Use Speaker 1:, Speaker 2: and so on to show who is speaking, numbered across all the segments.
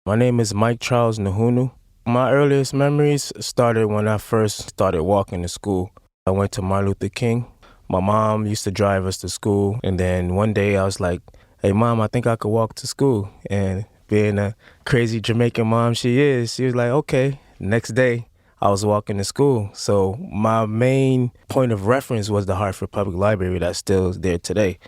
Speaker 1: My name is Mike Charles Nahunu. My earliest memories started when I first started walking to school. I went to Martin Luther King. My mom used to drive us to school, and then one day I was like, hey, Mom, I think I could walk to school. And being a crazy Jamaican mom she is, she was like, okay. Next day, I was walking to school. So my main point of reference was the Hartford Public Library that's still there today.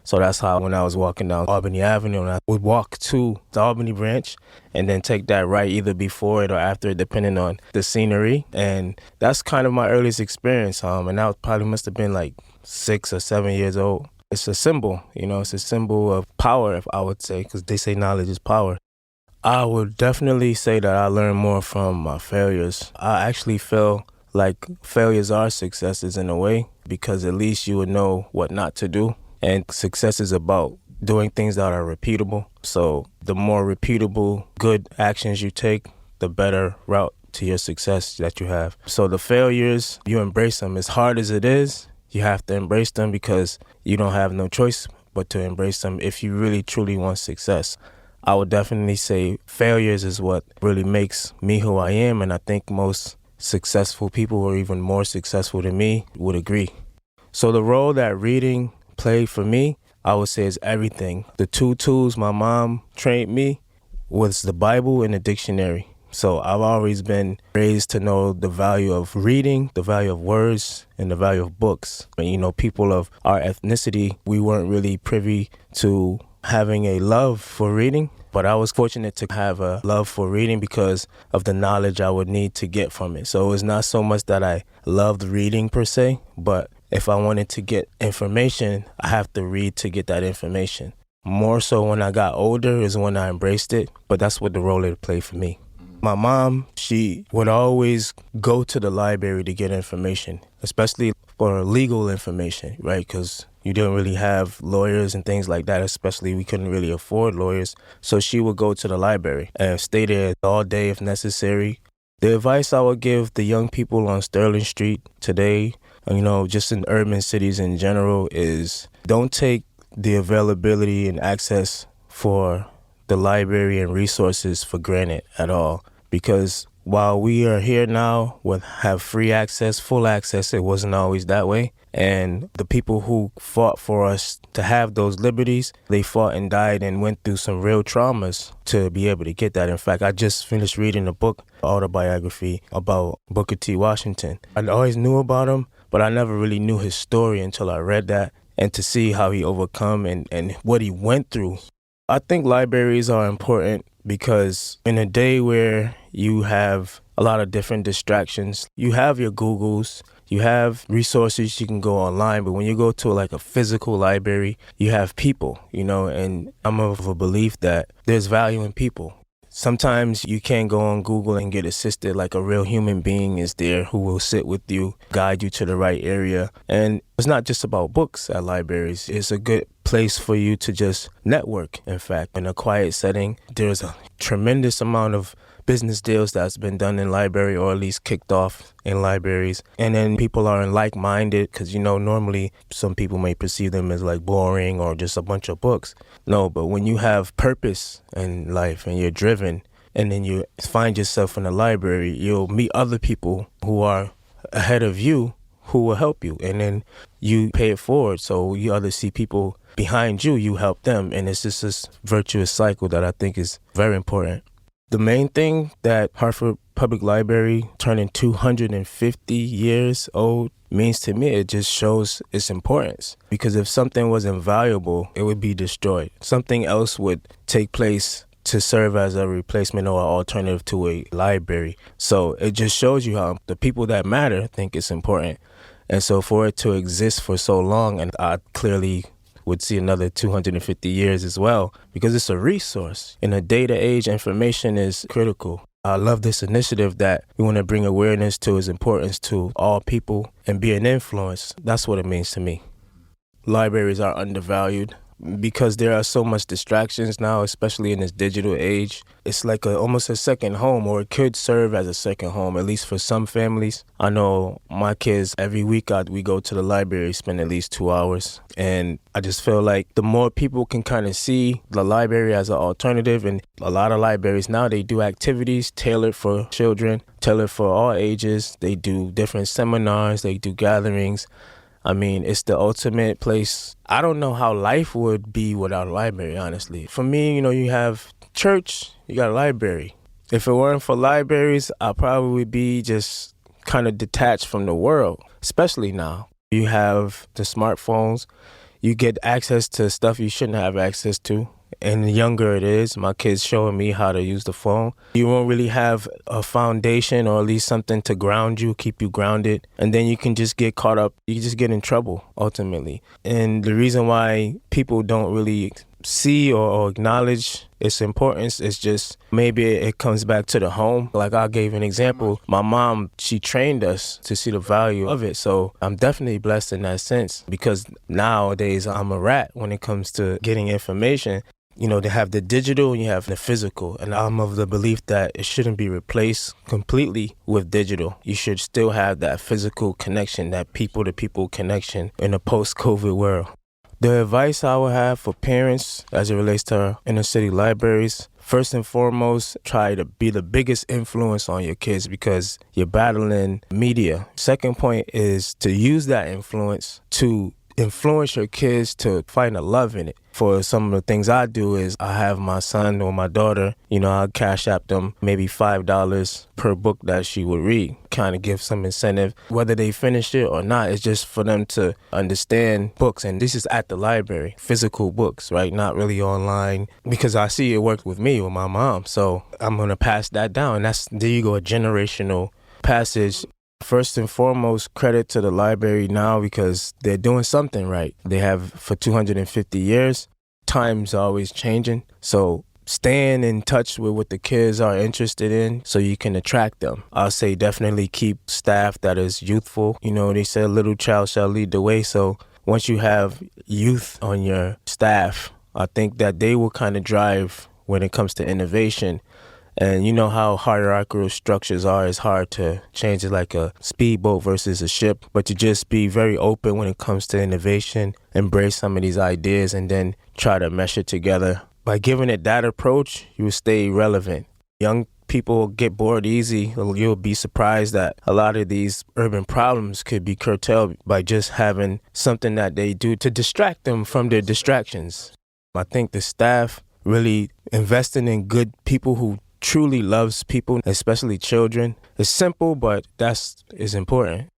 Speaker 1: So that's how when I was walking down Albany Avenue, and I would walk to the Albany branch and then take that right either before it or after it, depending on the scenery. And that's kind of my earliest experience. And I probably must have been like 6 or 7 years old. It's a symbol, it's a symbol of power, if I would say, because they say knowledge is power. I would definitely say that I learned more from my failures. I actually feel like failures are successes in a way, because at least you would know what not to do. And success is about doing things that are repeatable. So the more repeatable good actions you take, the better route to your success that you have. So the failures, you embrace them. As hard as it is, you have to embrace them, because you don't have no choice but to embrace them if you really truly want success. I would definitely say failures is what really makes me who I am, and I think most successful people, or even more successful than me, would agree. So the role that reading played for me, I would say, is everything. The two tools my mom trained me was the Bible and the dictionary. So I've always been raised to know the value of reading, the value of words, and the value of books. And, people of our ethnicity, we weren't really privy to having a love for reading, but I was fortunate to have a love for reading because of the knowledge I would need to get from it. So it was not so much that I loved reading per se, but if I wanted to get information, I have to read to get that information. More so when I got older is when I embraced it, but that's what the role it played for me. My mom, she would always go to the library to get information, especially for legal information, right? Because you didn't really have lawyers and things like that, especially we couldn't really afford lawyers. So she would go to the library and stay there all day if necessary. The advice I would give the young people on Sterling Street today, just in urban cities in general, is don't take the availability and access for the library and resources for granted at all. Because while we are here now have free access, full access, it wasn't always that way. And the people who fought for us to have those liberties, they fought and died and went through some real traumas to be able to get that. In fact, I just finished reading a book, autobiography about Booker T. Washington. I always knew about him, but I never really knew his story until I read that, and to see how he overcome and what he went through. I think libraries are important because in a day where you have a lot of different distractions, you have your Googles, you have resources you can go online, but when you go to like a physical library, you have people, and I'm of a belief that there's value in people. Sometimes you can't go on Google and get assisted like a real human being is there who will sit with you, guide you to the right area. And it's not just about books at libraries. It's a good place for you to just network. In fact, in a quiet setting, there's a tremendous amount of business deals that's been done in library, or at least kicked off in libraries. And then people are like-minded because, normally some people may perceive them as like boring or just a bunch of books. No, but when you have purpose in life and you're driven, and then you find yourself in a library, you'll meet other people who are ahead of you who will help you. And then you pay it forward. So you either see people behind you, you help them. And it's just this virtuous cycle that I think is very important. The main thing that Hartford Public Library turning 250 years old means to me, it just shows its importance. Because if something was invaluable, it would be destroyed. Something else would take place to serve as a replacement or an alternative to a library. So it just shows you how the people that matter think it's important. And so for it to exist for so long, and I clearly would see another 250 years as well, because it's a resource. In a data age, information is critical. I love this initiative that we want to bring awareness to its importance to all people and be an influence. That's what it means to me. Libraries are undervalued. because there are so much distractions now, especially in this digital age. It's like almost a second home, or it could serve as a second home, at least for some families. I know my kids, every week we go to the library, spend at least 2 hours. And I just feel like the more people can kind of see the library as an alternative, and a lot of libraries now, they do activities tailored for children, tailored for all ages. They do different seminars, they do gatherings. I mean, it's the ultimate place. I don't know how life would be without a library, honestly. For me, you have church, you got a library. If it weren't for libraries, I'd probably be just kind of detached from the world, especially now. You have the smartphones, you get access to stuff you shouldn't have access to. And the younger it is, my kids showing me how to use the phone. You won't really have a foundation, or at least something to ground you, keep you grounded. And then you can just get caught up. You just get in trouble, ultimately. And the reason why people don't really see or acknowledge its importance is just maybe it comes back to the home. Like I gave an example, my mom, she trained us to see the value of it. So I'm definitely blessed in that sense, because nowadays I'm a rat when it comes to getting information. They have the digital and you have the physical. And I'm of the belief that it shouldn't be replaced completely with digital. You should still have that physical connection, that people-to-people connection in a post-COVID world. The advice I would have for parents as it relates to inner city libraries, first and foremost, try to be the biggest influence on your kids, because you're battling media. Second point is to use that influence to influence your kids to find a love in it. For some of the things I do is I have my son or my daughter, I'll cash app them maybe $5 per book that she would read, kind of give some incentive. Whether they finish it or not, it's just for them to understand books. And this is at the library, physical books, right? Not really online, because I see it worked with me, with my mom. So I'm going to pass that down. There you go, a generational passage. First and foremost, credit to the library now, because they're doing something right. They have for 250 years. Times are always changing. So staying in touch with what the kids are interested in so you can attract them. I'll say definitely keep staff that is youthful. They say a little child shall lead the way. So once you have youth on your staff, I think that they will kind of drive when it comes to innovation. And you know how hierarchical structures are. It's hard to change it like a speedboat versus a ship, but to just be very open when it comes to innovation, embrace some of these ideas, and then try to mesh it together. By giving it that approach, you will stay relevant. Young people get bored easy. You'll be surprised that a lot of these urban problems could be curtailed by just having something that they do to distract them from their distractions. I think the staff really investing in good people who truly loves people, especially children. It's simple, but is important.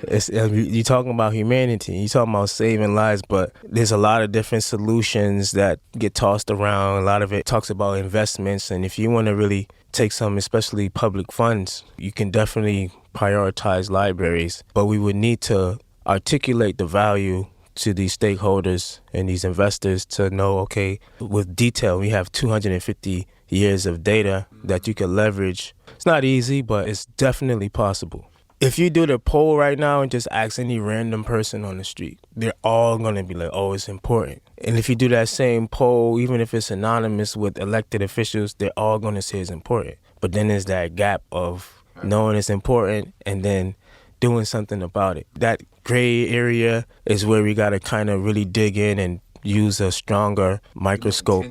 Speaker 1: You're talking about humanity, you're talking about saving lives, but there's a lot of different solutions that get tossed around. A lot of it talks about investments, and if you want to really take some, especially public funds, you can definitely prioritize libraries. But we would need to articulate the value to these stakeholders and these investors to know, okay, with detail, we have 250 years of data that you can leverage. It's not easy, but it's definitely possible. If you do the poll right now and just ask any random person on the street, they're all going to be like, oh, it's important. And if you do that same poll, even if it's anonymous with elected officials, they're all going to say it's important. But then there's that gap of knowing it's important and then doing something about it. That gray area is where we got to kind of really dig in and use a stronger microscope.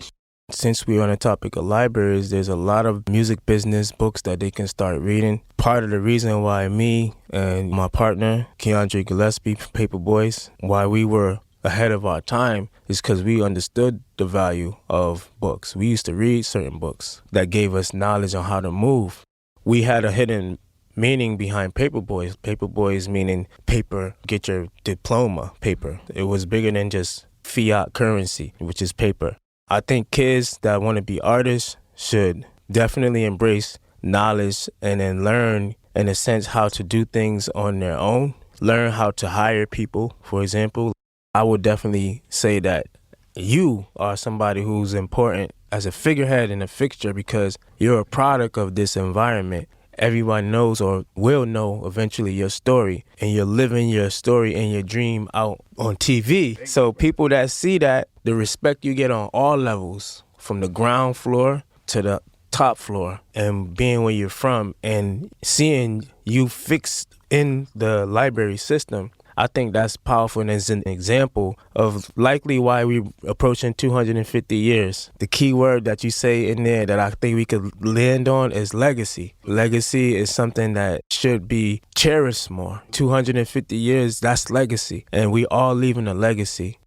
Speaker 1: Since we're on the topic of libraries, there's a lot of music business books that they can start reading. Part of the reason why me and my partner, Keandre Gillespie, Paper Boys, why we were ahead of our time is because we understood the value of books. We used to read certain books that gave us knowledge on how to move. We had a hidden meaning behind Paper Boys. Paper Boys meaning paper, get your diploma paper. It was bigger than just fiat currency, which is paper. I think kids that want to be artists should definitely embrace knowledge and then learn, in a sense, how to do things on their own. Learn how to hire people, for example. I would definitely say that you are somebody who's important as a figurehead and a fixture because you're a product of this environment. everyone knows or will know eventually your story, and you're living your story and your dream out on TV. So people that see that, the respect you get on all levels, from the ground floor to the top floor, and being where you're from and seeing you fixed in the library system, I think that's powerful and is an example of likely why we're approaching 250 years. The key word that you say in there that I think we could land on is legacy. Legacy is something that should be cherished more. 250 years, that's legacy, and we all leaving a legacy.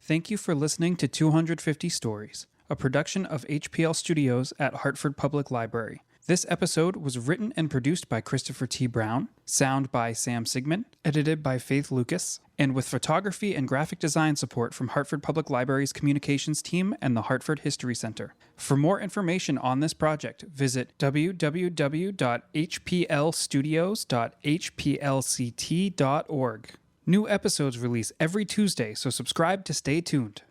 Speaker 2: Thank you for listening to 250 Stories, a production of HPL Studios at Hartford Public Library. This episode was written and produced by Christopher T. Brown, sound by Sam Sigmund, edited by Faith Lucas, and with photography and graphic design support from Hartford Public Library's communications team and the Hartford History Center. For more information on this project, visit www.hplstudios.hplct.org. New episodes release every Tuesday, so subscribe to stay tuned.